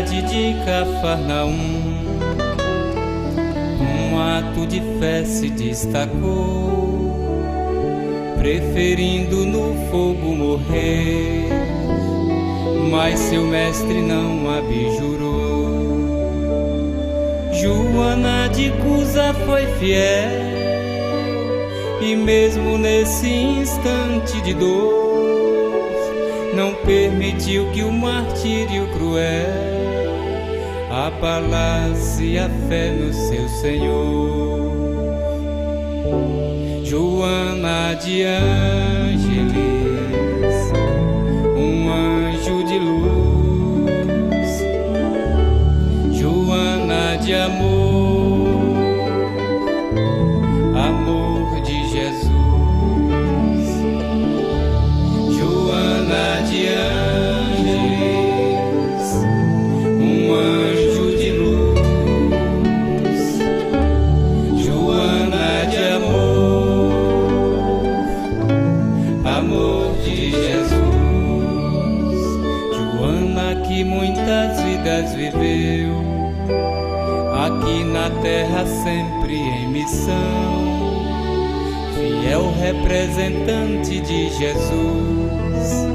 cidade de Cafarnaum, um ato de fé se destacou, preferindo no fogo morrer, mas seu mestre não abjurou. Joana de Cusa foi fiel, e mesmo nesse instante de dor, não permitiu que o martírio cruel abalasse a fé no seu Senhor. Joana de Ângeles, um anjo de luz, Joana de amor, amor de Jesus. Joana de Ângeles, um anjo de luz, Joana de amor, amor de Jesus. Joana que muitas vidas viveu, aqui na terra sempre em missão, fiel representante de Jesus,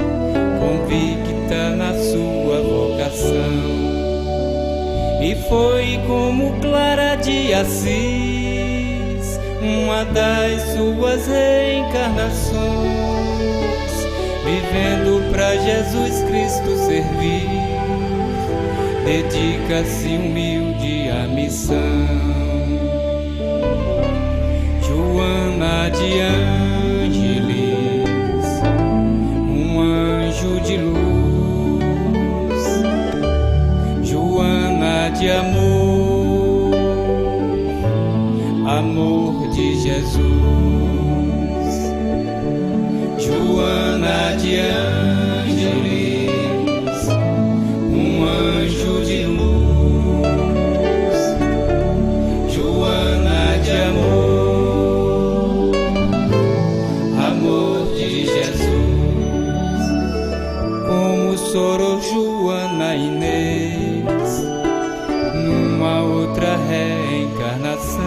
convicta na sua vocação. E foi como Clara de Assis, uma das suas reencarnações, vivendo pra Jesus Cristo servir, dedica-se humilde à missão. Joana de Ângeles, um anjo de luz, Joana de amor, amor de Jesus. Joana de Ângeles, um anjo de luz, Joana de amor, amor de Jesus. Como sorou Joana Inês numa outra reencarnação,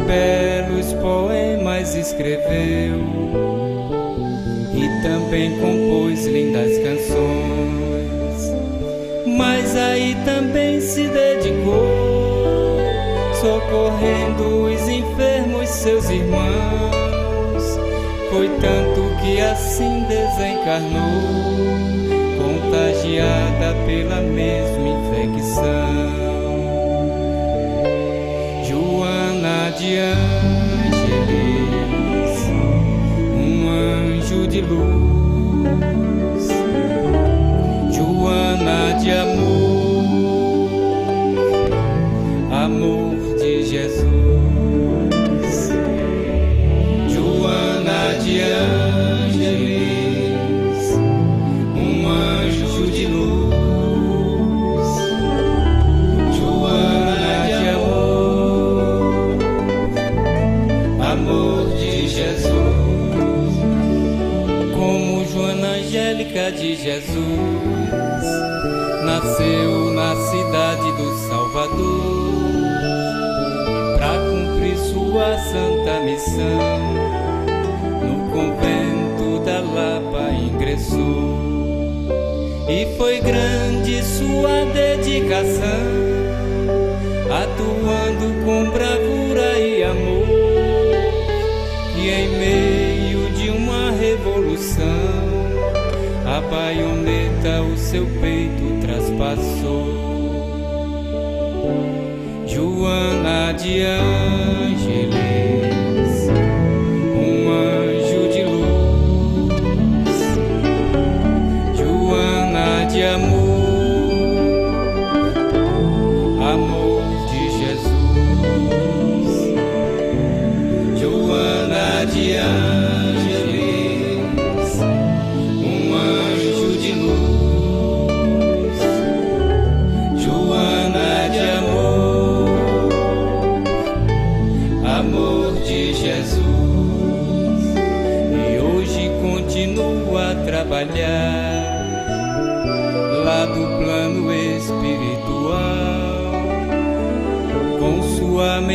belos poemas escreveu e também compôs lindas canções. Mas aí também se dedicou, socorrendo os enfermos, seus irmãos. Foi tanto que assim desencarnou, contagiada pela mesma infecção. Joana de Ângeles, um anjo de luz, Joana de amor, amor de Jesus. Joana de Ângeles, um anjo de luz, Joana de amor, amor de Jesus. Como Joana Angélica de Jesus, nasceu na cidade do Salvador, pra cumprir sua santa missão, no convento da Lapa ingressou. E foi grande sua dedicação, atuando com bravura e amor, e em meio de uma revolução, a baioneta o seu peito traspassou. Joana de Ângeles, um anjo de luz, Joana de amor, amor de Jesus. Joana de Ângeles, um anjo de luz, Joana de amor, amor de Jesus. E hoje continua a trabalhar lá do plano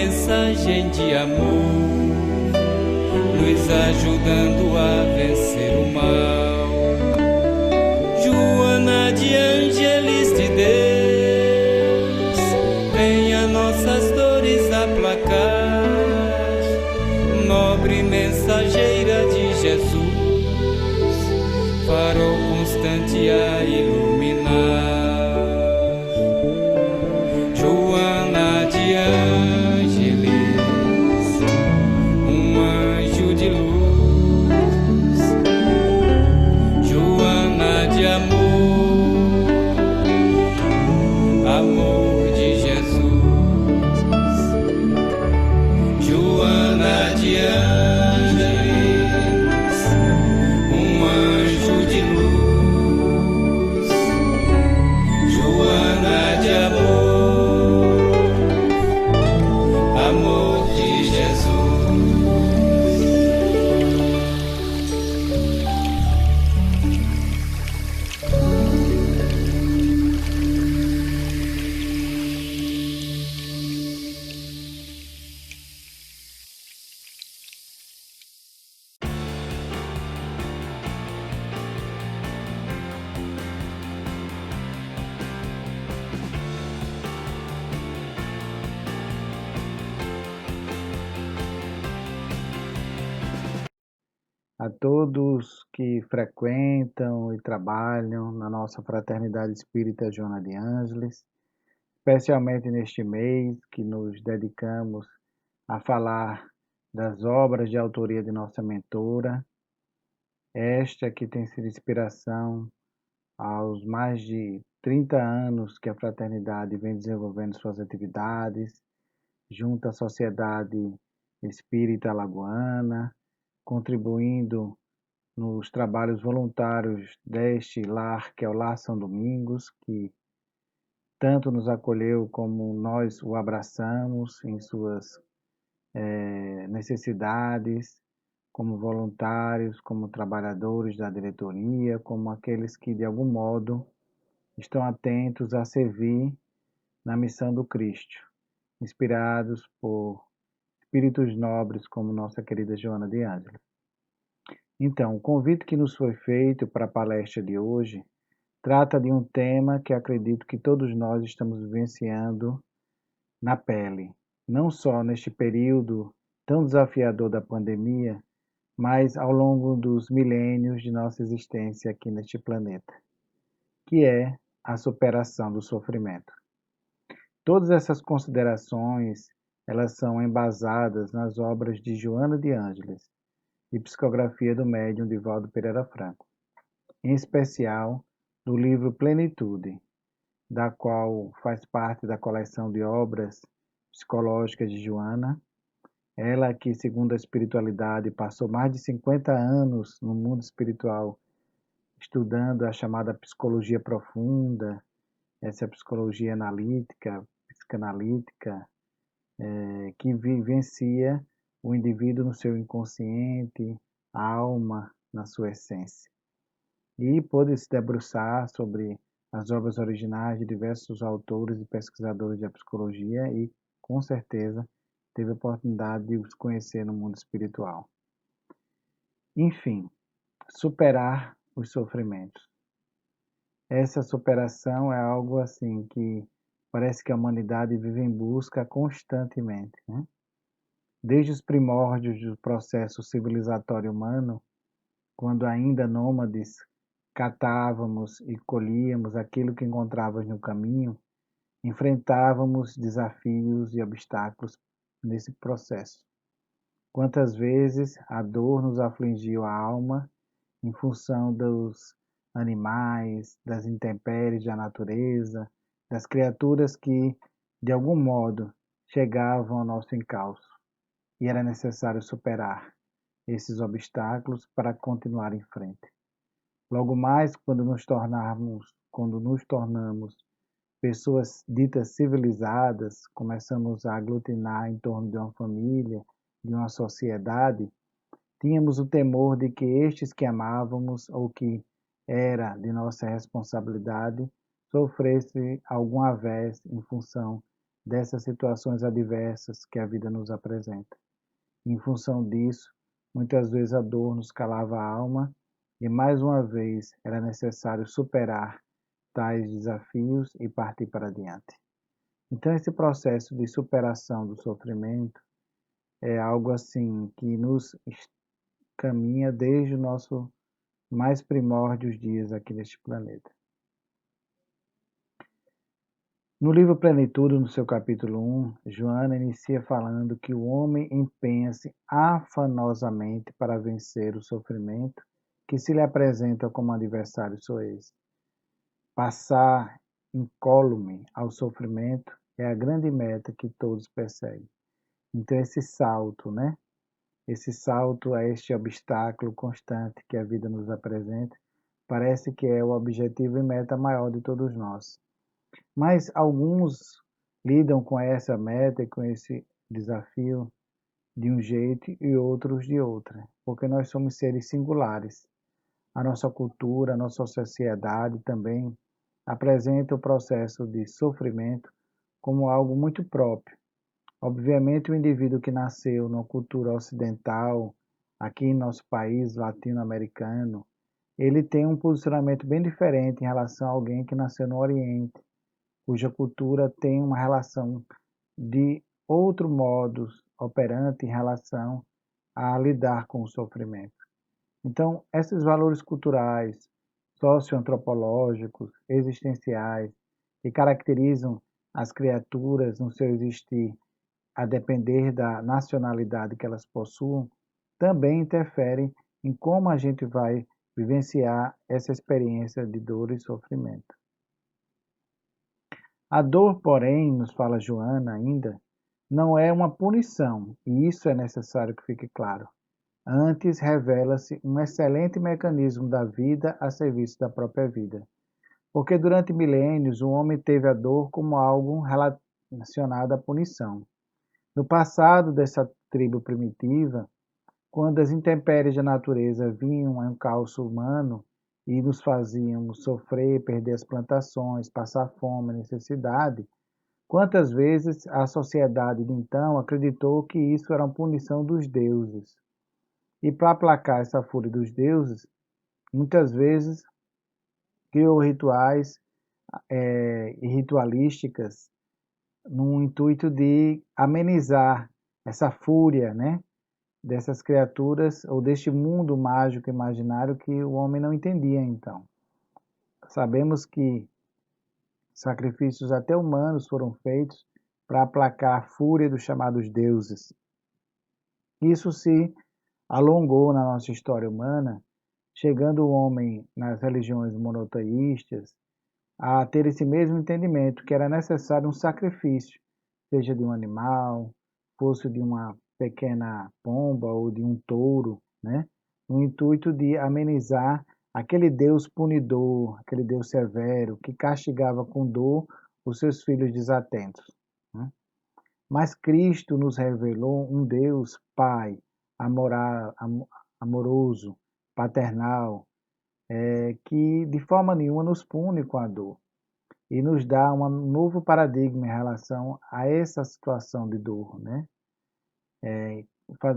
mensagem de amor, nos ajudando a vencer o mal. Joana de Ângeles de Deus, venha nossas dores aplacar, nobre mensageira de Jesus, farol constante a iluminar. Joana de Ângeles, um anjo de luz, Joana de amor, amor de Jesus. Joana de Ângeles, um anjo de luz, Joana de amor, amor de Jesus. A todos que frequentam e trabalham na nossa Fraternidade Espírita Joana de Ângeles, especialmente neste mês que nos dedicamos a falar das obras de autoria de nossa mentora, esta que tem sido inspiração aos mais de 30 anos que a Fraternidade vem desenvolvendo suas atividades, junto à Sociedade Espírita Alagoana, contribuindo nos trabalhos voluntários deste lar, que é o Lar São Domingos, que tanto nos acolheu como nós o abraçamos em suas necessidades, como voluntários, como trabalhadores da diretoria, como aqueles que de algum modo estão atentos a servir na missão do Cristo, inspirados por espíritos nobres como nossa querida Joana de Ângeles. Então, o convite que nos foi feito para a palestra de hoje trata de um tema que acredito que todos nós estamos vivenciando na pele, não só neste período tão desafiador da pandemia, mas ao longo dos milênios de nossa existência aqui neste planeta, que é a superação do sofrimento. Todas essas considerações, elas são embasadas nas obras de Joana de Ângeles e psicografia do médium Divaldo Pereira Franco, em especial do livro Plenitude, da qual faz parte da coleção de obras psicológicas de Joana, ela que, segundo a espiritualidade, passou mais de 50 anos no mundo espiritual, estudando a chamada psicologia profunda, essa psicologia analítica, psicanalítica, que vivencia o indivíduo no seu inconsciente, a alma na sua essência. E pôde se debruçar sobre as obras originais de diversos autores e pesquisadores da psicologia e, com certeza, teve a oportunidade de os conhecer no mundo espiritual. Enfim, superar os sofrimentos. Essa superação é algo assim que parece que a humanidade vive em busca constantemente, né? Desde os primórdios do processo civilizatório humano, quando ainda nômades catávamos e colhíamos aquilo que encontrávamos no caminho, enfrentávamos desafios e obstáculos nesse processo. Quantas vezes a dor nos afligiu a alma em função dos animais, das intempéries da natureza, das criaturas que, de algum modo, chegavam ao nosso encalço. E era necessário superar esses obstáculos para continuar em frente. Logo mais, quando nos tornamos pessoas ditas civilizadas, começamos a aglutinar em torno de uma família, de uma sociedade, tínhamos o temor de que estes que amávamos ou que era de nossa responsabilidade sofresse algum revés em função dessas situações adversas que a vida nos apresenta. Em função disso, muitas vezes a dor nos calava a alma e, mais uma vez, era necessário superar tais desafios e partir para diante. Então, esse processo de superação do sofrimento é algo assim que nos caminha desde o nosso mais primórdios dias aqui neste planeta. No livro Plenitude, no seu capítulo 1, Joana inicia falando que o homem empenha-se afanosamente para vencer o sofrimento que se lhe apresenta como adversário soez. Passar incólume ao sofrimento é a grande meta que todos perseguem. Então esse salto, né? Esse salto a este obstáculo constante que a vida nos apresenta, parece que é o objetivo e meta maior de todos nós. Mas alguns lidam com essa meta e com esse desafio de um jeito e outros de outra, porque nós somos seres singulares. A nossa cultura, a nossa sociedade também apresenta o processo de sofrimento como algo muito próprio. Obviamente, o indivíduo que nasceu numa cultura ocidental, aqui em nosso país latino-americano, ele tem um posicionamento bem diferente em relação a alguém que nasceu no Oriente, cuja cultura tem uma relação de outro modus operandi em relação a lidar com o sofrimento. Então, esses valores culturais, socioantropológicos, existenciais, que caracterizam as criaturas no seu existir, a depender da nacionalidade que elas possuam, também interferem em como a gente vai vivenciar essa experiência de dor e sofrimento. A dor, porém, nos fala Joana ainda, não é uma punição, e isso é necessário que fique claro. Antes, revela-se um excelente mecanismo da vida a serviço da própria vida. Porque durante milênios o homem teve a dor como algo relacionado à punição. No passado dessa tribo primitiva, quando as intempéries da natureza vinham a um caos humano e nos faziam sofrer, perder as plantações, passar fome, necessidade, quantas vezes a sociedade de então acreditou que isso era uma punição dos deuses. E para aplacar essa fúria dos deuses, muitas vezes criou rituais e ritualísticas no intuito de amenizar essa fúria, né, dessas criaturas ou deste mundo mágico imaginário que o homem não entendia então. Sabemos que sacrifícios até humanos foram feitos para aplacar a fúria dos chamados deuses. Isso se alongou na nossa história humana, chegando o homem nas religiões monoteístas a ter esse mesmo entendimento, que era necessário um sacrifício, seja de um animal, fosse de uma pequena pomba ou de um touro, né? No intuito de amenizar aquele Deus punidor, aquele Deus severo, que castigava com dor os seus filhos desatentos, né? Mas Cristo nos revelou um Deus Pai, amoroso, paternal, que de forma nenhuma nos pune com a dor e nos dá um novo paradigma em relação a essa situação de dor, né?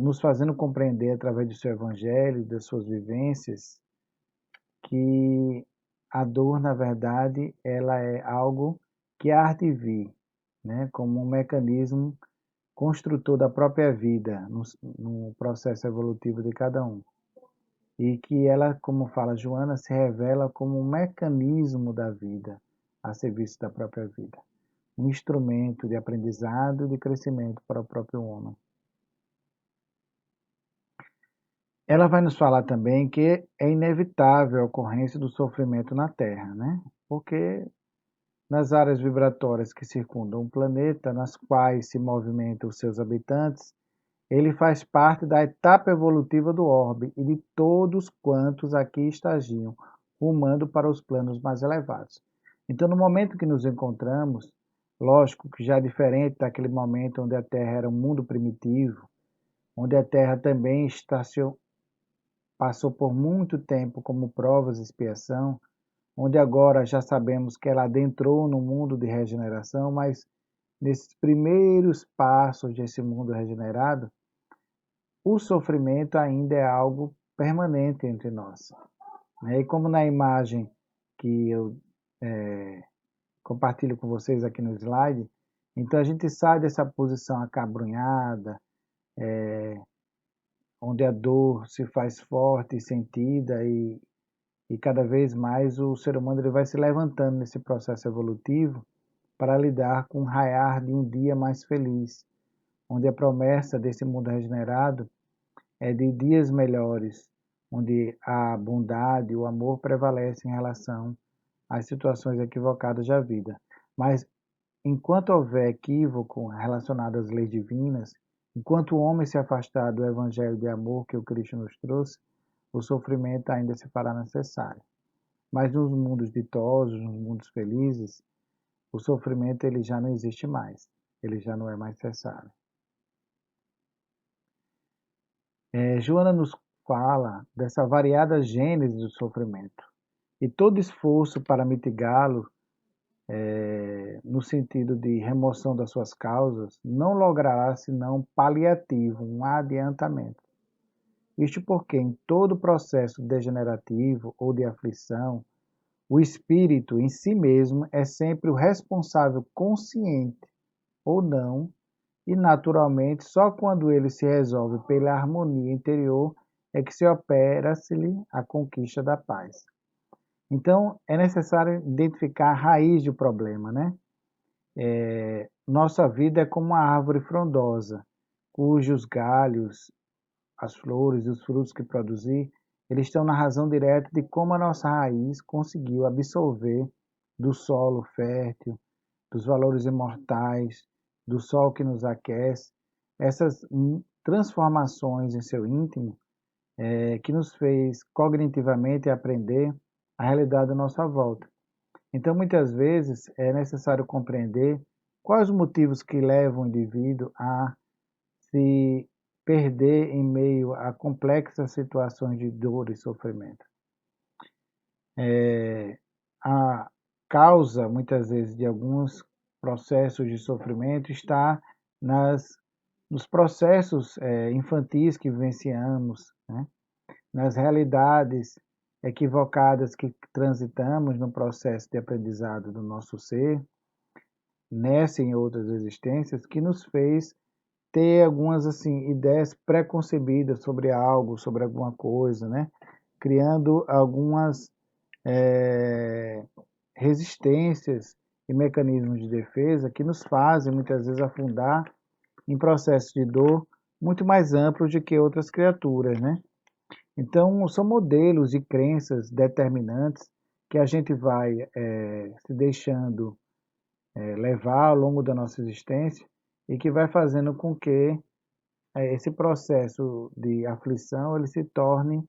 Nos fazendo compreender através do seu evangelho, das suas vivências, que a dor, na verdade, ela é algo que há de vir, né? Como um mecanismo construtor da própria vida, no processo evolutivo de cada um. E que ela, como fala Joana, se revela como um mecanismo da vida, a serviço da própria vida. Um instrumento de aprendizado e de crescimento para o próprio homem. Ela vai nos falar também que é inevitável a ocorrência do sofrimento na Terra, né? Porque nas áreas vibratórias que circundam o planeta, nas quais se movimentam os seus habitantes, ele faz parte da etapa evolutiva do orbe e de todos quantos aqui estagiam, rumando para os planos mais elevados. Então, no momento que nos encontramos, lógico que já é diferente daquele momento onde a Terra era um mundo primitivo, onde a Terra também passou por muito tempo como provas e expiação, onde agora já sabemos que ela adentrou no mundo de regeneração, mas nesses primeiros passos desse mundo regenerado, o sofrimento ainda é algo permanente entre nós. E como na imagem que eu compartilho com vocês aqui no slide, então a gente sai dessa posição acabrunhada, onde a dor se faz forte e sentida e cada vez mais o ser humano ele vai se levantando nesse processo evolutivo para lidar com o raiar de um dia mais feliz, onde a promessa desse mundo regenerado é de dias melhores, onde a bondade e o amor prevalecem em relação às situações equivocadas da vida. Mas enquanto houver equívoco relacionado às leis divinas, enquanto o homem se afastar do evangelho de amor que o Cristo nos trouxe, o sofrimento ainda se fará necessário. Mas nos mundos ditosos, nos mundos felizes, o sofrimento ele já não existe mais, ele já não é mais necessário. Joana nos fala dessa variada gênese do sofrimento e todo esforço para mitigá-lo, no sentido de remoção das suas causas, não logrará senão paliativo, um adiantamento. Isto porque em todo processo degenerativo ou de aflição, o espírito em si mesmo é sempre o responsável consciente ou não, e naturalmente só quando ele se resolve pela harmonia interior é que se opera-se-lhe a conquista da paz. Então é necessário identificar a raiz do problema, né? Nossa vida é como uma árvore frondosa, cujos galhos, as flores e os frutos que produzir, eles estão na razão direta de como a nossa raiz conseguiu absorver do solo fértil, dos valores imortais, do sol que nos aquece, essas transformações em seu íntimo que nos fez cognitivamente aprender a realidade à nossa volta. Então, muitas vezes, é necessário compreender quais os motivos que levam o indivíduo a se perder em meio a complexas situações de dor e sofrimento. A causa, muitas vezes, de alguns processos de sofrimento está nos processos infantis que vivenciamos, né? Nas realidades equivocadas que transitamos no processo de aprendizado do nosso ser, nessa e em outras existências, que nos fez ter algumas assim ideias preconcebidas sobre algo, sobre alguma coisa, né? Criando algumas resistências e mecanismos de defesa que nos fazem muitas vezes afundar em processos de dor muito mais amplos do que outras criaturas, né? Então, são modelos e crenças determinantes que a gente vai se deixando levar ao longo da nossa existência e que vai fazendo com que esse processo de aflição ele se torne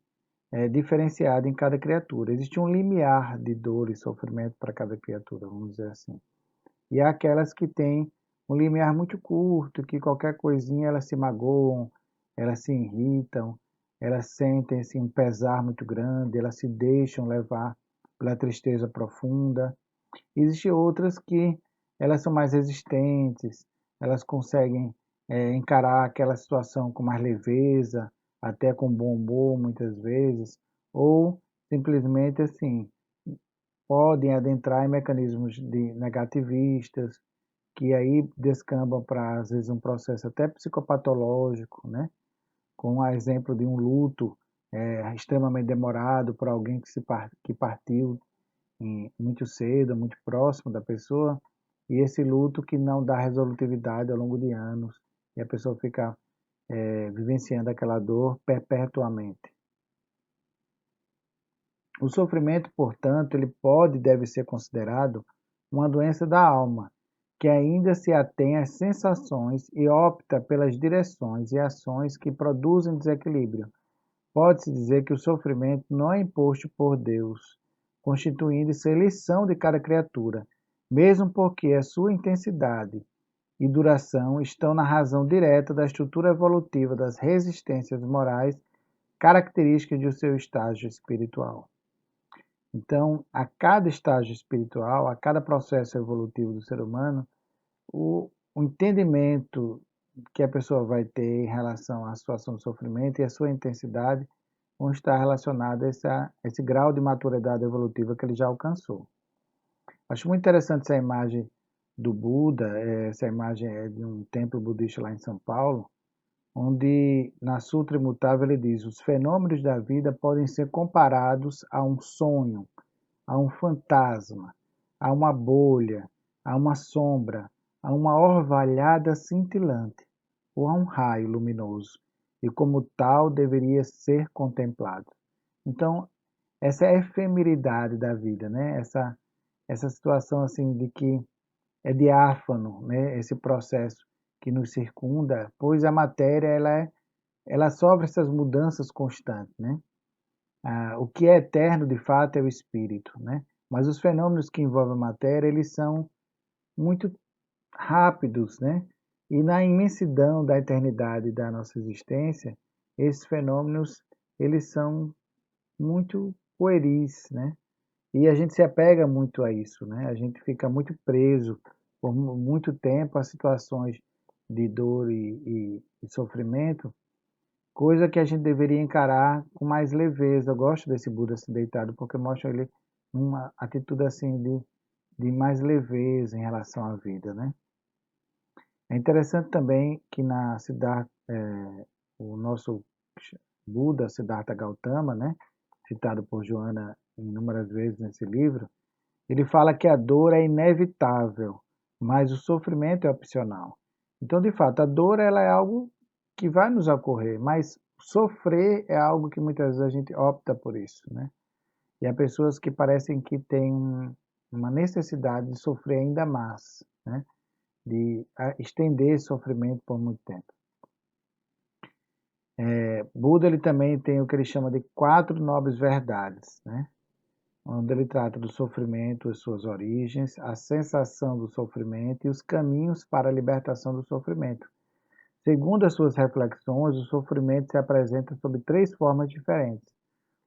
diferenciado em cada criatura. Existe um limiar de dor e sofrimento para cada criatura, vamos dizer assim. E há aquelas que têm um limiar muito curto, que qualquer coisinha elas se magoam, elas se irritam, elas sentem assim, um pesar muito grande, elas se deixam levar pela tristeza profunda. Existem outras que elas são mais resistentes, elas conseguem encarar aquela situação com mais leveza, até com bom humor muitas vezes, ou simplesmente assim, podem adentrar em mecanismos de negativistas, que aí descambam para, às vezes, um processo até psicopatológico, né? Com a exemplo de um luto extremamente demorado por alguém que partiu muito cedo, muito próximo da pessoa, e esse luto que não dá resolutividade ao longo de anos, e a pessoa fica vivenciando aquela dor perpetuamente. O sofrimento, portanto, ele pode e deve ser considerado uma doença da alma, que ainda se atém às sensações e opta pelas direções e ações que produzem desequilíbrio. Pode-se dizer que o sofrimento não é imposto por Deus, constituindo-se a eleição de cada criatura, mesmo porque a sua intensidade e duração estão na razão direta da estrutura evolutiva das resistências morais características do seu estágio espiritual. Então, a cada estágio espiritual, a cada processo evolutivo do ser humano, o entendimento que a pessoa vai ter em relação à situação de sofrimento e a sua intensidade vão estar relacionadas a esse grau de maturidade evolutiva que ele já alcançou. Acho muito interessante essa imagem do Buda, essa imagem é de um templo budista lá em São Paulo, onde na Sutra Imutável ele diz: os fenômenos da vida podem ser comparados a um sonho, a um fantasma, a uma bolha, a uma sombra, a uma orvalhada cintilante ou a um raio luminoso, e como tal deveria ser contemplado. Então, essa é a efemeridade da vida, né? Essa situação assim de que é diáfano, né? Esse processo que nos circunda, pois a matéria ela sofre essas mudanças constantes, né? O que é eterno de fato é o espírito, né? Mas os fenômenos que envolvem a matéria, eles são muito rápidos, né? E na imensidão da eternidade da nossa existência, esses fenômenos, eles são muito pueris, né? E a gente se apega muito a isso, né? A gente fica muito preso por muito tempo a situações de dor e sofrimento, coisa que a gente deveria encarar com mais leveza. Eu gosto desse Buda assim deitado porque mostra ele uma atitude assim de mais leveza em relação à vida, né? É interessante também que na Siddhartha, o nosso Buda, Siddhartha Gautama, né, citado por Joana inúmeras vezes nesse livro, ele fala que a dor é inevitável, mas o sofrimento é opcional. Então, de fato, a dor ela é algo que vai nos ocorrer, mas sofrer é algo que muitas vezes a gente opta por isso, né? E há pessoas que parecem que têm uma necessidade de sofrer ainda mais, né? De estender esse sofrimento por muito tempo. Buda ele também tem o que ele chama de 4 nobres verdades, né? Onde ele trata do sofrimento e suas origens, a sensação do sofrimento e os caminhos para a libertação do sofrimento. Segundo as suas reflexões, o sofrimento se apresenta sob 3 formas diferentes: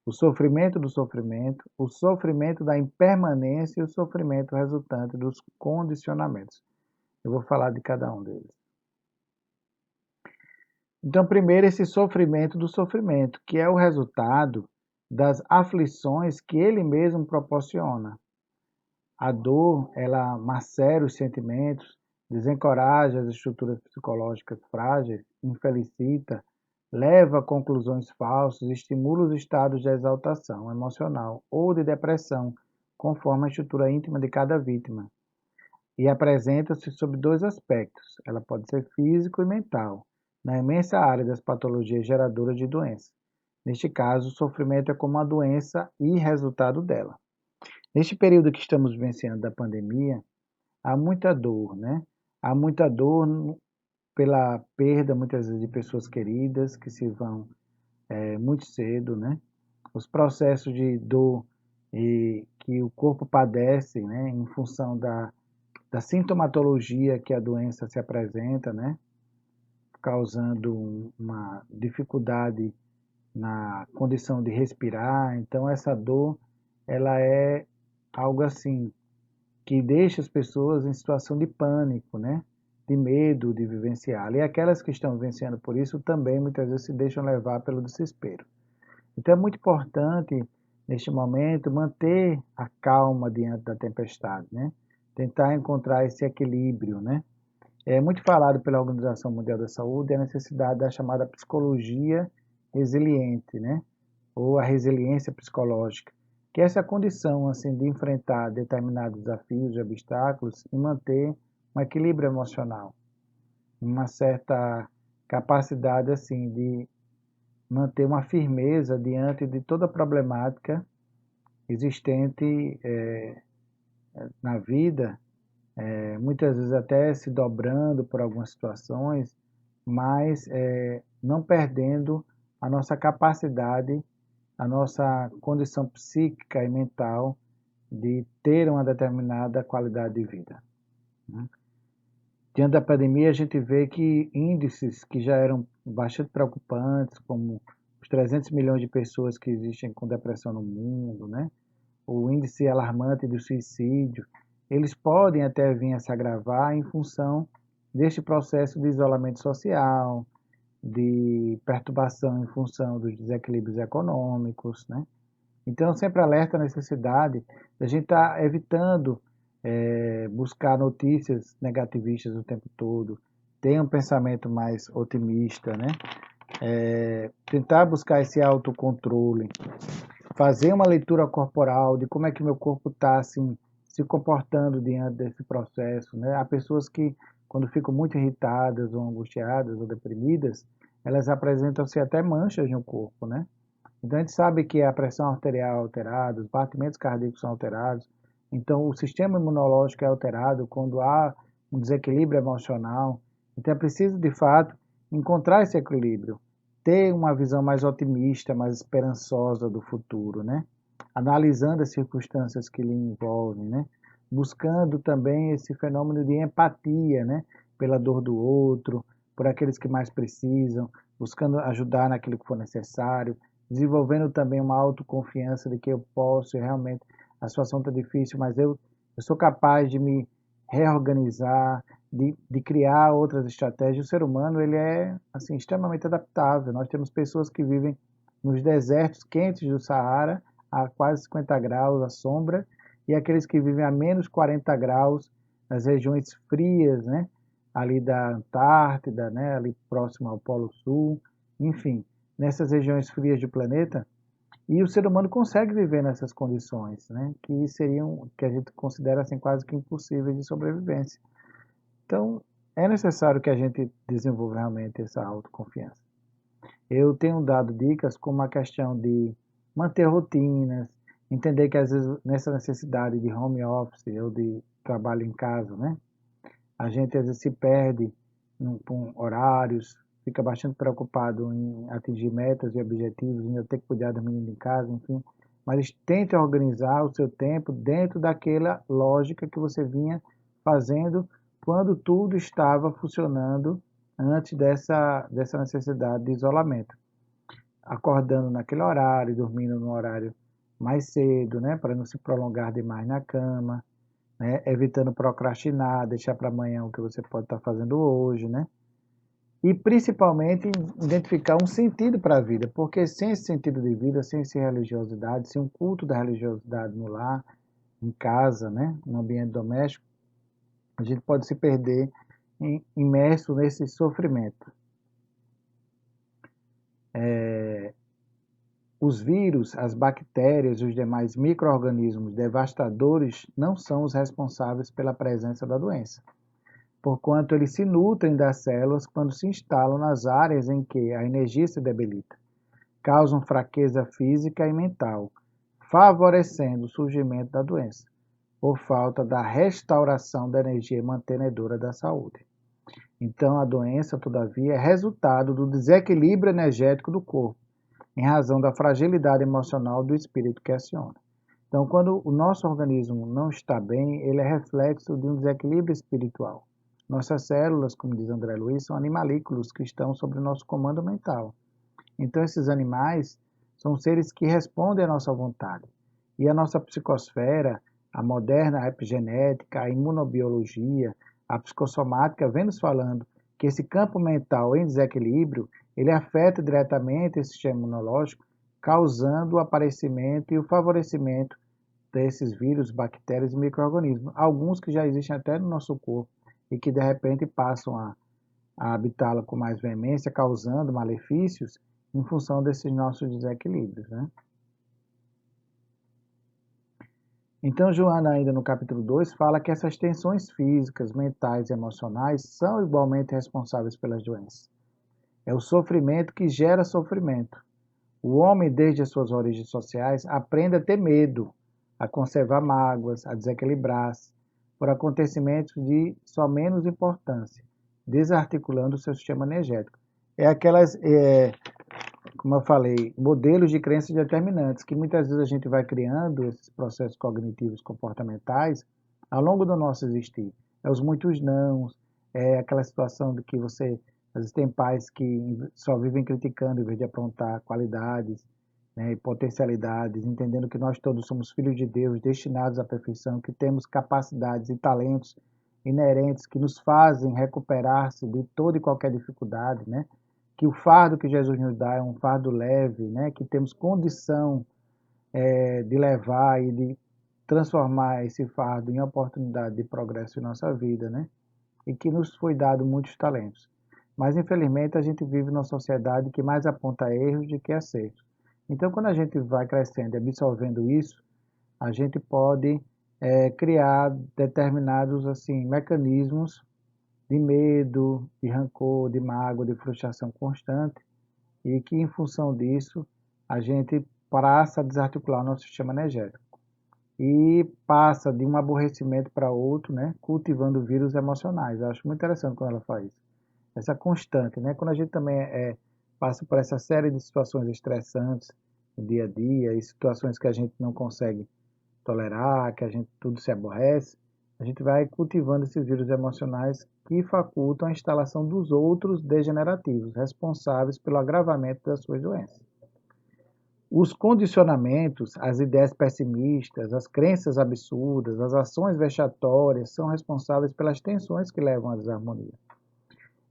o sofrimento do sofrimento, o sofrimento da impermanência e o sofrimento resultante dos condicionamentos. Eu vou falar de cada um deles. Então, primeiro, esse sofrimento do sofrimento, que é o resultado das aflições que ele mesmo proporciona. A dor, ela macera os sentimentos, desencoraja as estruturas psicológicas frágeis, infelicita, leva a conclusões falsas, estimula os estados de exaltação emocional ou de depressão, conforme a estrutura íntima de cada vítima. E apresenta-se sob 2 aspectos. Ela pode ser físico e mental, na imensa área das patologias geradoras de doença. Neste caso, o sofrimento é como a doença e resultado dela. Neste período que estamos vivenciando da pandemia, há muita dor, né? Há muita dor pela perda, muitas vezes, de pessoas queridas que se vão muito cedo, né? Os processos de dor que o corpo padece, né? Em função da sintomatologia que a doença se apresenta, né? Causando uma dificuldade na condição de respirar. Então, essa dor, ela é algo assim que deixa as pessoas em situação de pânico, né? De medo de vivenciar. E aquelas que estão vivenciando por isso também muitas vezes se deixam levar pelo desespero. Então é muito importante neste momento manter a calma diante da tempestade, né? Tentar encontrar esse equilíbrio, né? É muito falado pela Organização Mundial da Saúde a necessidade da chamada psicologia resiliente, né? Ou a resiliência psicológica, que é essa condição assim de enfrentar determinados desafios e obstáculos e manter um equilíbrio emocional, uma certa capacidade assim de manter uma firmeza diante de toda a problemática existente na vida, muitas vezes até se dobrando por algumas situações, mas não perdendo a nossa capacidade, a nossa condição psíquica e mental de ter uma determinada qualidade de vida, né? Diante da pandemia, a gente vê que índices que já eram bastante preocupantes, como os 300 milhões de pessoas que existem com depressão no mundo, né? O índice alarmante do suicídio, eles podem até vir a se agravar em função deste processo de isolamento social, de perturbação em função dos desequilíbrios econômicos, né? Então, sempre alerta a necessidade de a gente estar evitando buscar notícias negativistas o tempo todo, ter um pensamento mais otimista, né? Tentar buscar esse autocontrole, fazer uma leitura corporal de como é que meu corpo está assim, se comportando diante desse processo, né? Há pessoas que, quando ficam muito irritadas ou angustiadas ou deprimidas, elas apresentam-se até manchas no corpo, né? Então a gente sabe que a pressão arterial é alterada, os batimentos cardíacos são alterados, então o sistema imunológico é alterado quando há um desequilíbrio emocional. Então é preciso, de fato, encontrar esse equilíbrio, ter uma visão mais otimista, mais esperançosa do futuro, né? Analisando as circunstâncias que lhe envolvem, né? Buscando também esse fenômeno de empatia, né? Pela dor do outro, por aqueles que mais precisam, buscando ajudar naquilo que for necessário, desenvolvendo também uma autoconfiança de que eu posso, e realmente a situação está difícil, mas eu sou capaz de me reorganizar, de criar outras estratégias. O ser humano ele é assim, extremamente adaptável. Nós temos pessoas que vivem nos desertos quentes do Saara, a quase 50 graus à sombra, e aqueles que vivem a menos 40 graus nas regiões frias, né? Ali da Antártida, né? Ali próximo ao Polo Sul, enfim, nessas regiões frias do planeta, e o ser humano consegue viver nessas condições, né? Que seriam, que a gente considera assim quase que impossíveis de sobrevivência. Então, é necessário que a gente desenvolva realmente essa autoconfiança. Eu tenho dado dicas como a questão de manter rotinas, entender que às vezes nessa necessidade de home office ou de trabalho em casa, né? A gente às vezes se perde com horários, fica bastante preocupado em atingir metas e objetivos, ainda ter que cuidar do menino em casa, enfim. Mas tente organizar o seu tempo dentro daquela lógica que você vinha fazendo quando tudo estava funcionando antes dessa necessidade de isolamento. Acordando naquele horário, dormindo no horário mais cedo, né, para não se prolongar demais na cama, né, evitando procrastinar, deixar para amanhã o que você pode estar fazendo hoje, né? E principalmente identificar um sentido para a vida, porque sem esse sentido de vida, sem essa religiosidade, sem um culto da religiosidade no lar, em casa, né, no ambiente doméstico, a gente pode se perder imerso nesse sofrimento. Os vírus, as bactérias e os demais micro-organismos devastadores não são os responsáveis pela presença da doença, porquanto eles se nutrem das células quando se instalam nas áreas em que a energia se debilita, causam fraqueza física e mental, favorecendo o surgimento da doença, por falta da restauração da energia mantenedora da saúde. Então, a doença, todavia, é resultado do desequilíbrio energético do corpo, em razão da fragilidade emocional do espírito que aciona. Então, quando o nosso organismo não está bem, ele é reflexo de um desequilíbrio espiritual. Nossas células, como diz André Luiz, são animalículos que estão sob o nosso comando mental. Então, esses animais são seres que respondem à nossa vontade. E a nossa psicosfera, a moderna epigenética, a imunobiologia, a psicossomática, vem nos falando que esse campo mental em desequilíbrio, ele afeta diretamente esse sistema imunológico, causando o aparecimento e o favorecimento desses vírus, bactérias e micro-organismos. Alguns que já existem até no nosso corpo e que de repente passam a habitá-la com mais veemência, causando malefícios em função desses nossos desequilíbrios, né? Então, Joana, ainda no capítulo 2, fala que essas tensões físicas, mentais e emocionais são igualmente responsáveis pelas doenças. É o sofrimento que gera sofrimento. O homem, desde as suas origens sociais, aprende a ter medo, a conservar mágoas, a desequilibrar-se por acontecimentos de só menos importância, desarticulando o seu sistema energético. É aquelas, como eu falei, modelos de crenças determinantes, que muitas vezes a gente vai criando esses processos cognitivos comportamentais ao longo do nosso existir. É os muitos nãos, é aquela situação de que você, às vezes tem pais que só vivem criticando em vez de aprontar qualidades, né, e potencialidades, entendendo que nós todos somos filhos de Deus, destinados à perfeição, que temos capacidades e talentos inerentes que nos fazem recuperar-se de toda e qualquer dificuldade, né? Que o fardo que Jesus nos dá é um fardo leve, né? Que temos condição de levar e de transformar esse fardo em oportunidade de progresso em nossa vida, né? E que nos foi dado muitos talentos. Mas, infelizmente, a gente vive numa sociedade que mais aponta erros do que acertos. Então, quando a gente vai crescendo e absorvendo isso, a gente pode criar determinados assim mecanismos de medo, de rancor, de mágoa, de frustração constante, e que, em função disso, a gente passa a desarticular o nosso sistema energético e passa de um aborrecimento para outro, né, cultivando vírus emocionais. Eu acho muito interessante quando ela faz isso. Essa constante, né? Quando a gente também passa por essa série de situações estressantes no dia a dia e situações que a gente não consegue tolerar, que a gente tudo se aborrece, a gente vai cultivando esses vírus emocionais que facultam a instalação dos outros degenerativos, responsáveis pelo agravamento das suas doenças. Os condicionamentos, as ideias pessimistas, as crenças absurdas, as ações vexatórias são responsáveis pelas tensões que levam à desarmonia.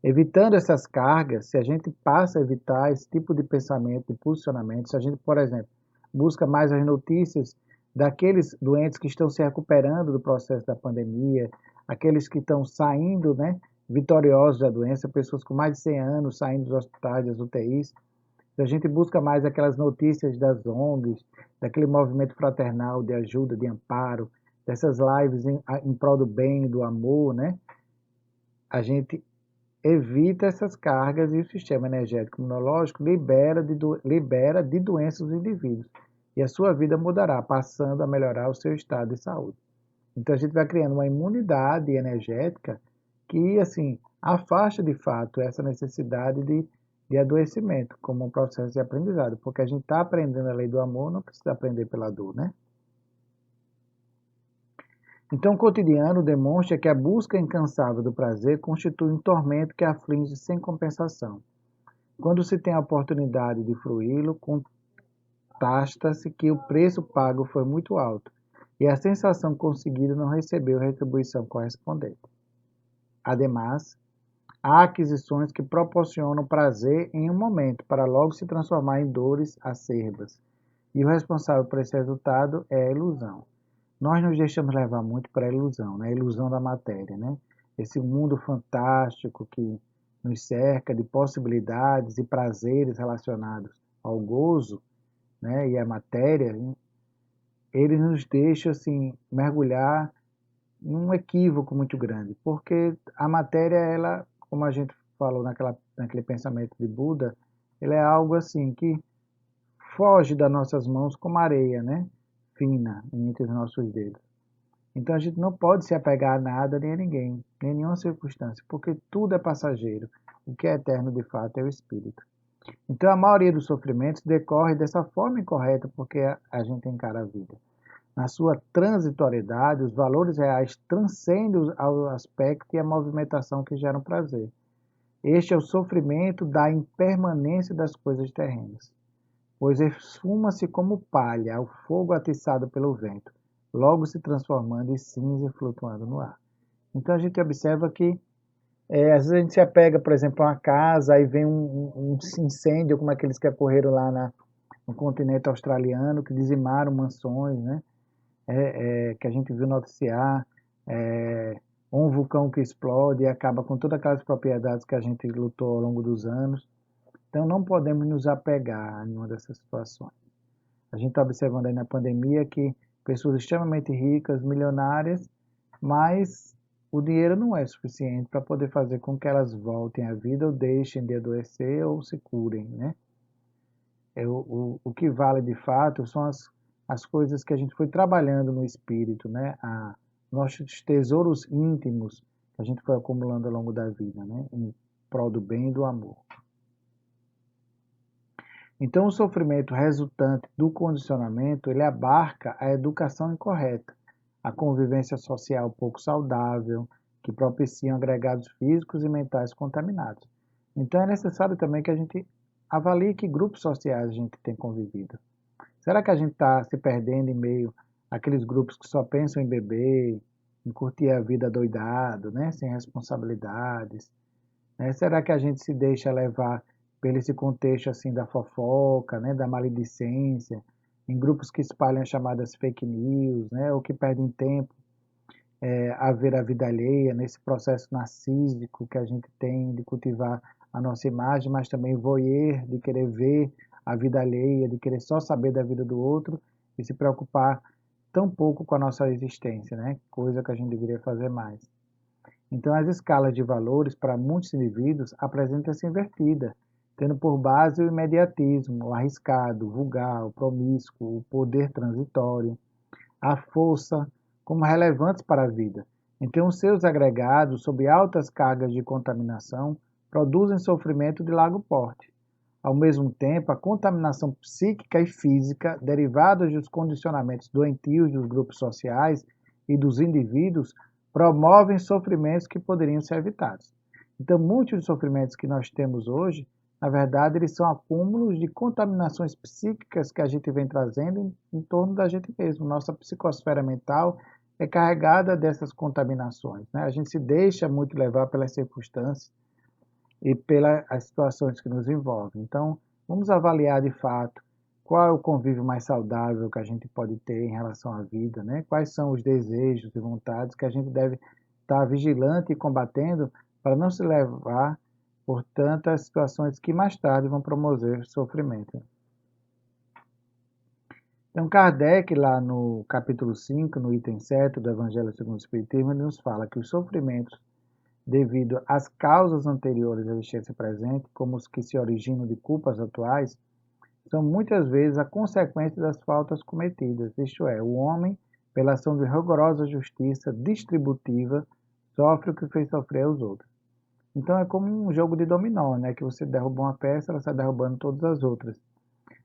Evitando essas cargas, se a gente passa a evitar esse tipo de pensamento, de posicionamento, se a gente, por exemplo, busca mais as notícias daqueles doentes que estão se recuperando do processo da pandemia, aqueles que estão saindo, né, vitoriosos da doença, pessoas com mais de 100 anos saindo dos hospitais, das UTIs, se a gente busca mais aquelas notícias das ONGs, daquele movimento fraternal de ajuda, de amparo, dessas lives em prol do bem, do amor, né, a gente evita essas cargas e o sistema energético imunológico libera de doenças os indivíduos. E a sua vida mudará, passando a melhorar o seu estado de saúde. Então a gente vai criando uma imunidade energética que, assim, afasta de fato essa necessidade de adoecimento, como um processo de aprendizado, porque a gente está aprendendo a lei do amor, não precisa aprender pela dor, né? Então, o cotidiano demonstra que a busca incansável do prazer constitui um tormento que aflige sem compensação. Quando se tem a oportunidade de fruí-lo, constata-se que o preço pago foi muito alto e a sensação conseguida não recebeu retribuição correspondente. Ademais, há aquisições que proporcionam prazer em um momento para logo se transformar em dores acerbas, e o responsável por esse resultado é a ilusão. Nós nos deixamos levar muito para a ilusão, né? A ilusão da matéria, né? Esse mundo fantástico que nos cerca de possibilidades e prazeres relacionados ao gozo, né? E à matéria, ele nos deixa assim mergulhar em um equívoco muito grande, porque a matéria, ela, como a gente falou naquele pensamento de Buda, ela é algo assim que foge das nossas mãos como areia, né? Fina entre os nossos dedos. Então a gente não pode se apegar a nada nem a ninguém, nem a nenhuma circunstância, porque tudo é passageiro. O que é eterno de fato é o espírito. Então a maioria dos sofrimentos decorre dessa forma incorreta porque a gente encara a vida. Na sua transitoriedade, os valores reais transcendem o aspecto e a movimentação que geram prazer. Este é o sofrimento da impermanência das coisas terrenas, pois esfuma-se como palha ao fogo atiçado pelo vento, logo se transformando em cinza e flutuando no ar. Então a gente observa que às vezes a gente se apega, por exemplo, a uma casa, aí vem um incêndio, como aqueles que ocorreram lá no continente australiano, que dizimaram mansões, né? Que a gente viu noticiar, um vulcão que explode e acaba com todas aquelas propriedades que a gente lutou ao longo dos anos. Então não podemos nos apegar a nenhuma dessas situações. A gente está observando aí na pandemia que pessoas extremamente ricas, milionárias, mas o dinheiro não é suficiente para poder fazer com que elas voltem à vida ou deixem de adoecer ou se curem, né? O que vale de fato são as coisas que a gente foi trabalhando no espírito, né? Nossos tesouros íntimos que a gente foi acumulando ao longo da vida, né? Em prol do bem e do amor. Então, o sofrimento resultante do condicionamento, ele abarca a educação incorreta, a convivência social pouco saudável, que propiciam agregados físicos e mentais contaminados. Então, é necessário também que a gente avalie que grupos sociais a gente tem convivido. Será que a gente está se perdendo em meio àqueles grupos que só pensam em beber, em curtir a vida doidado, né? Sem responsabilidades, né? Será que a gente se deixa levar pelo esse contexto assim da fofoca, né? Da maledicência, em grupos que espalham as chamadas fake news, né? Ou que perdem tempo a ver a vida alheia, nesse processo narcísico que a gente tem de cultivar a nossa imagem, mas também voyeur, de querer ver a vida alheia, de querer só saber da vida do outro e se preocupar tão pouco com a nossa existência, né? Coisa que a gente deveria fazer mais. Então, as escalas de valores para muitos indivíduos apresentam-se invertida, tendo por base o imediatismo, o arriscado, o vulgar, o promíscuo, o poder transitório, a força como relevantes para a vida. Então, os seus agregados, sob altas cargas de contaminação, produzem sofrimento de largo porte. Ao mesmo tempo, a contaminação psíquica e física, derivadas dos condicionamentos doentios dos grupos sociais e dos indivíduos, promovem sofrimentos que poderiam ser evitados. Então, muitos dos sofrimentos que nós temos hoje, na verdade, eles são acúmulos de contaminações psíquicas que a gente vem trazendo em torno da gente mesmo. Nossa psicosfera mental é carregada dessas contaminações, né? A gente se deixa muito levar pelas circunstâncias e pelas situações que nos envolvem. Então, vamos avaliar de fato qual é o convívio mais saudável que a gente pode ter em relação à vida, né? Quais são os desejos e vontades que a gente deve estar vigilante e combatendo para não se levar por tantas situações que mais tarde vão promover sofrimento. Então, Kardec, lá no capítulo 5, no item 7 do Evangelho segundo o Espiritismo, ele nos fala que os sofrimentos devido às causas anteriores à existência presente, como os que se originam de culpas atuais, são muitas vezes a consequência das faltas cometidas, isto é, o homem, pela ação de rigorosa justiça distributiva, sofre o que fez sofrer aos outros. Então é como um jogo de dominó, né, que você derruba uma peça, ela está derrubando todas as outras.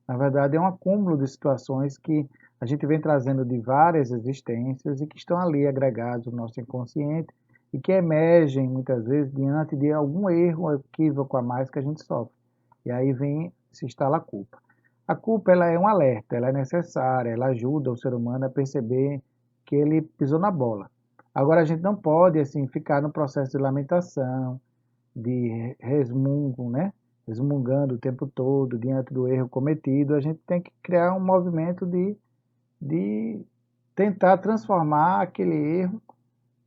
Na verdade, é um acúmulo de situações que a gente vem trazendo de várias existências e que estão ali agregados no nosso inconsciente e que emergem muitas vezes diante de algum erro ou equívoco a mais que a gente sofre. E aí vem, se instala a culpa. A culpa ela é um alerta, ela é necessária, ela ajuda o ser humano a perceber que ele pisou na bola. Agora a gente não pode assim ficar no processo de lamentação, de resmungo, né? Resmungando o tempo todo diante do erro cometido. A gente tem que criar um movimento de tentar transformar aquele erro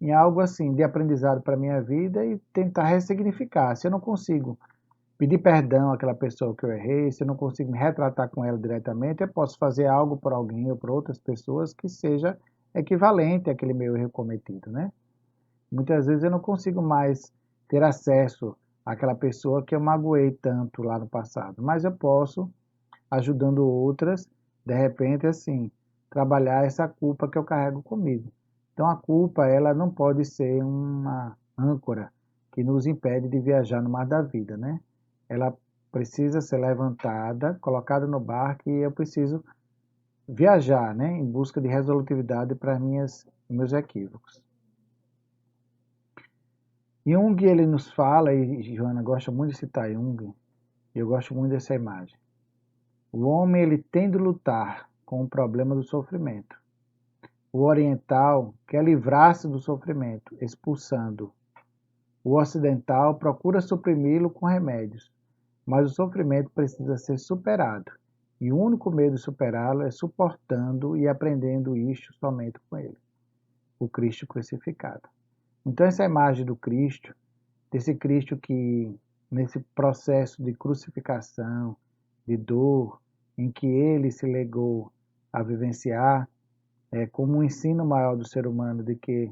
em algo assim de aprendizado para a minha vida e tentar ressignificar. Se eu não consigo pedir perdão àquela pessoa que eu errei, se eu não consigo me retratar com ela diretamente, eu posso fazer algo por alguém ou por outras pessoas que seja equivalente àquele meu erro cometido, né? Muitas vezes eu não consigo mais ter acesso àquela pessoa que eu magoei tanto lá no passado, mas eu posso, ajudando outras, de repente, assim, trabalhar essa culpa que eu carrego comigo. Então a culpa, ela não pode ser uma âncora que nos impede de viajar no mar da vida, né? Ela precisa ser levantada, colocada no barco e eu preciso viajar, né, em busca de resolutividade para meus equívocos. Jung, ele nos fala, e Joana gosta muito de citar Jung, e eu gosto muito dessa imagem. O homem, ele tem de lutar com o problema do sofrimento. O oriental quer livrar-se do sofrimento, expulsando. O ocidental procura suprimi-lo com remédios, mas o sofrimento precisa ser superado. E o único meio de superá-lo é suportando e aprendendo isto somente com ele, o Cristo crucificado. Então essa imagem do Cristo, desse Cristo que, nesse processo de crucificação, de dor, em que ele se legou a vivenciar, como um ensino maior do ser humano de que,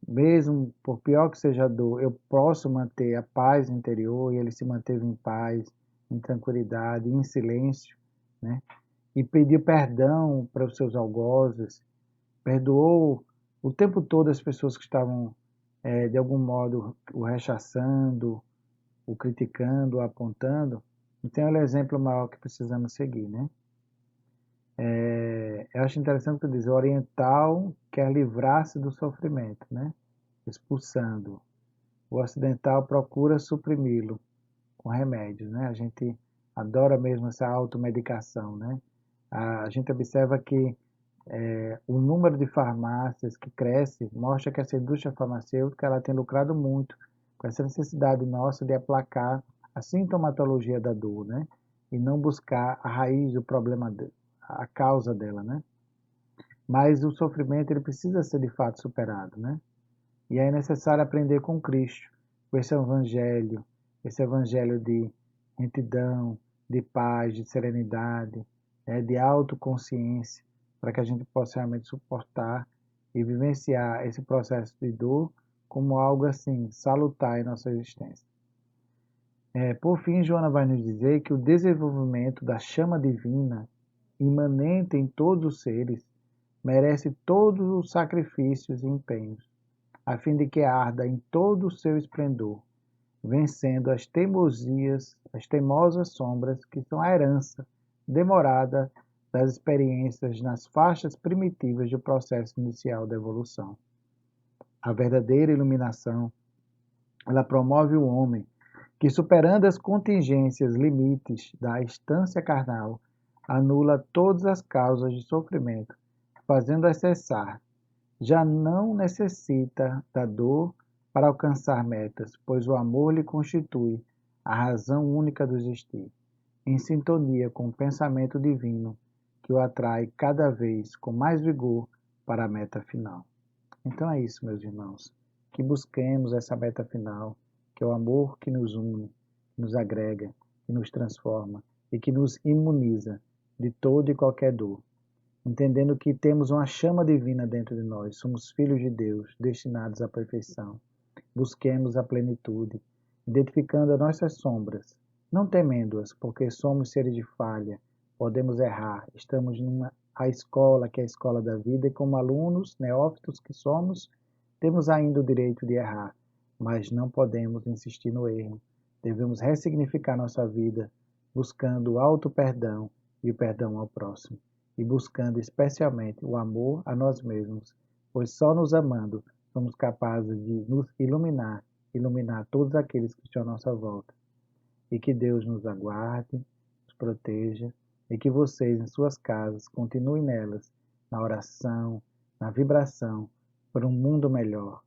mesmo por pior que seja a dor, eu posso manter a paz interior, e ele se manteve em paz, em tranquilidade, em silêncio, né? E pediu perdão para os seus algozes, perdoou o tempo todo as pessoas que estavam, de algum modo, o rechaçando, o criticando, o apontando. Então, é o exemplo maior que precisamos seguir, né? Eu acho interessante que diz, o oriental quer livrar-se do sofrimento, né? Expulsando. O ocidental procura suprimi-lo com remédios, né? A gente adora mesmo essa automedicação, né? A gente observa que O número de farmácias que cresce mostra que essa indústria farmacêutica ela tem lucrado muito com essa necessidade nossa de aplacar a sintomatologia da dor, né? E não buscar a raiz do problema, a causa dela, né? Mas o sofrimento ele precisa ser de fato superado, né? E é necessário aprender com Cristo, com esse evangelho de retidão, de paz, de serenidade, né? De autoconsciência, para que a gente possa realmente suportar e vivenciar esse processo de dor como algo assim, salutar em nossa existência. Por fim, Joana vai nos dizer que o desenvolvimento da chama divina, imanente em todos os seres, merece todos os sacrifícios e empenhos, a fim de que arda em todo o seu esplendor, vencendo as teimosias, as teimosas sombras que são a herança demorada das experiências nas faixas primitivas do processo inicial da evolução. A verdadeira iluminação, ela promove o homem que, superando as contingências limites da instância carnal, anula todas as causas de sofrimento, fazendo-as cessar. Já não necessita da dor para alcançar metas, pois o amor lhe constitui a razão única do existir, em sintonia com o pensamento divino, que o atrai cada vez com mais vigor para a meta final. Então é isso, meus irmãos, que busquemos essa meta final, que é o amor que nos une, que nos agrega, que nos transforma e que nos imuniza de toda e qualquer dor, entendendo que temos uma chama divina dentro de nós, somos filhos de Deus, destinados à perfeição. Busquemos a plenitude, identificando as nossas sombras, não temendo-as, porque somos seres de falha, podemos errar, estamos a escola, que é a escola da vida, e como alunos neófitos que somos, temos ainda o direito de errar, mas não podemos insistir no erro. Devemos ressignificar nossa vida, buscando o auto-perdão e o perdão ao próximo, e buscando especialmente o amor a nós mesmos, pois só nos amando somos capazes de nos iluminar todos aqueles que estão à nossa volta. E que Deus nos aguarde, nos proteja, e que vocês, em suas casas, continuem nelas, na oração, na vibração, por um mundo melhor,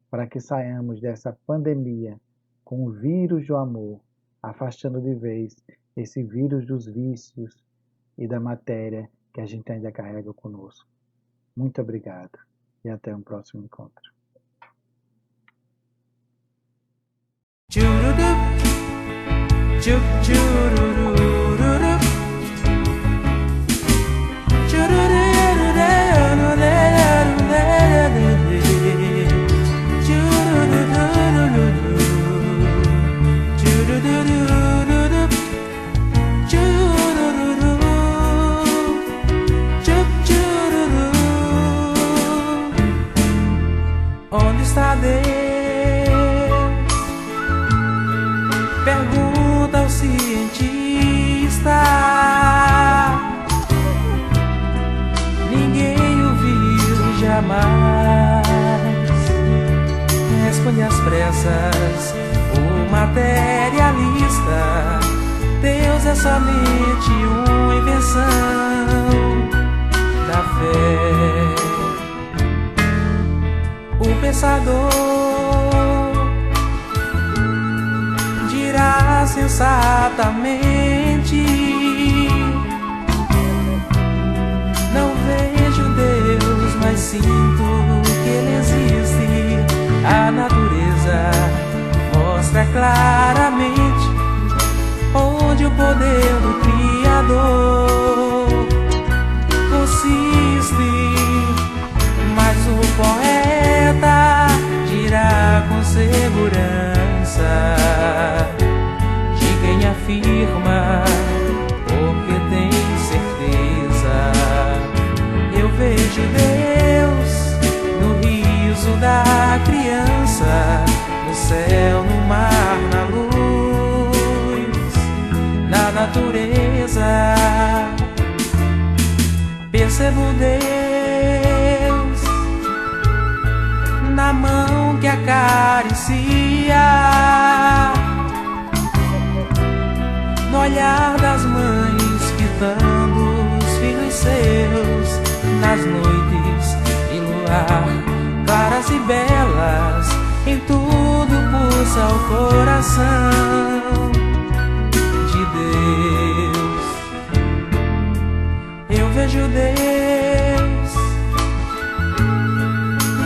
para que saiamos dessa pandemia com o vírus do amor, afastando de vez esse vírus dos vícios e da matéria que a gente ainda carrega conosco. Muito obrigado e até um próximo encontro. Onde está Deus? Pergunta o cientista. Ninguém o viu jamais. Responde às pressas o materialista. Deus é somente uma invenção da fé. O pensador dirá sensatamente: não vejo Deus, mas sinto que Ele existe. A natureza mostra claramente onde o poder do Criador consiste. Mas o poeta dirá com segurança de quem afirma, porque tem certeza. Eu vejo Deus no riso da criança, no céu, no mar, na luz, na natureza. Percebo Deus na mão que acaricia, no olhar das mães fitando os filhos seus, na nas noites de luar claras e belas, em tudo pulsa o coração de Deus. Eu vejo Deus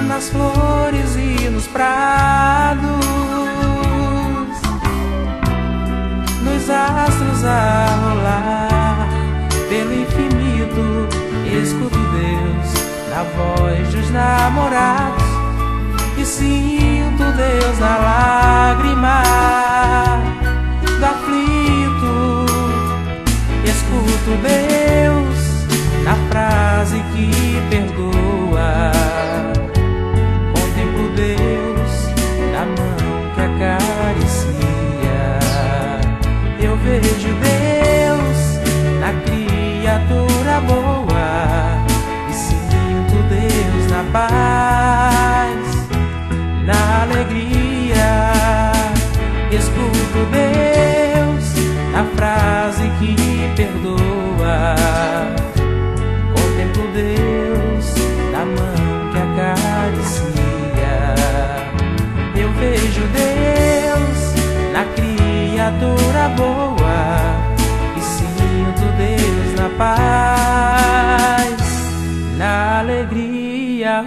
nas flores e nos prados, nos astros a rolar pelo infinito. Escuto Deus na voz dos namorados e sinto Deus na lágrima do aflito. Escuto Deus na frase que perdoa. Contemplo Deus na mão que acaricia. Eu vejo Deus na criatura boa e sinto Deus na paz, na alegria. Escuto Deus na frase que perdoa. Contemplo Deus na mão que acaricia. Eu vejo Deus na criatura boa e sinto Deus na paz, na alegria.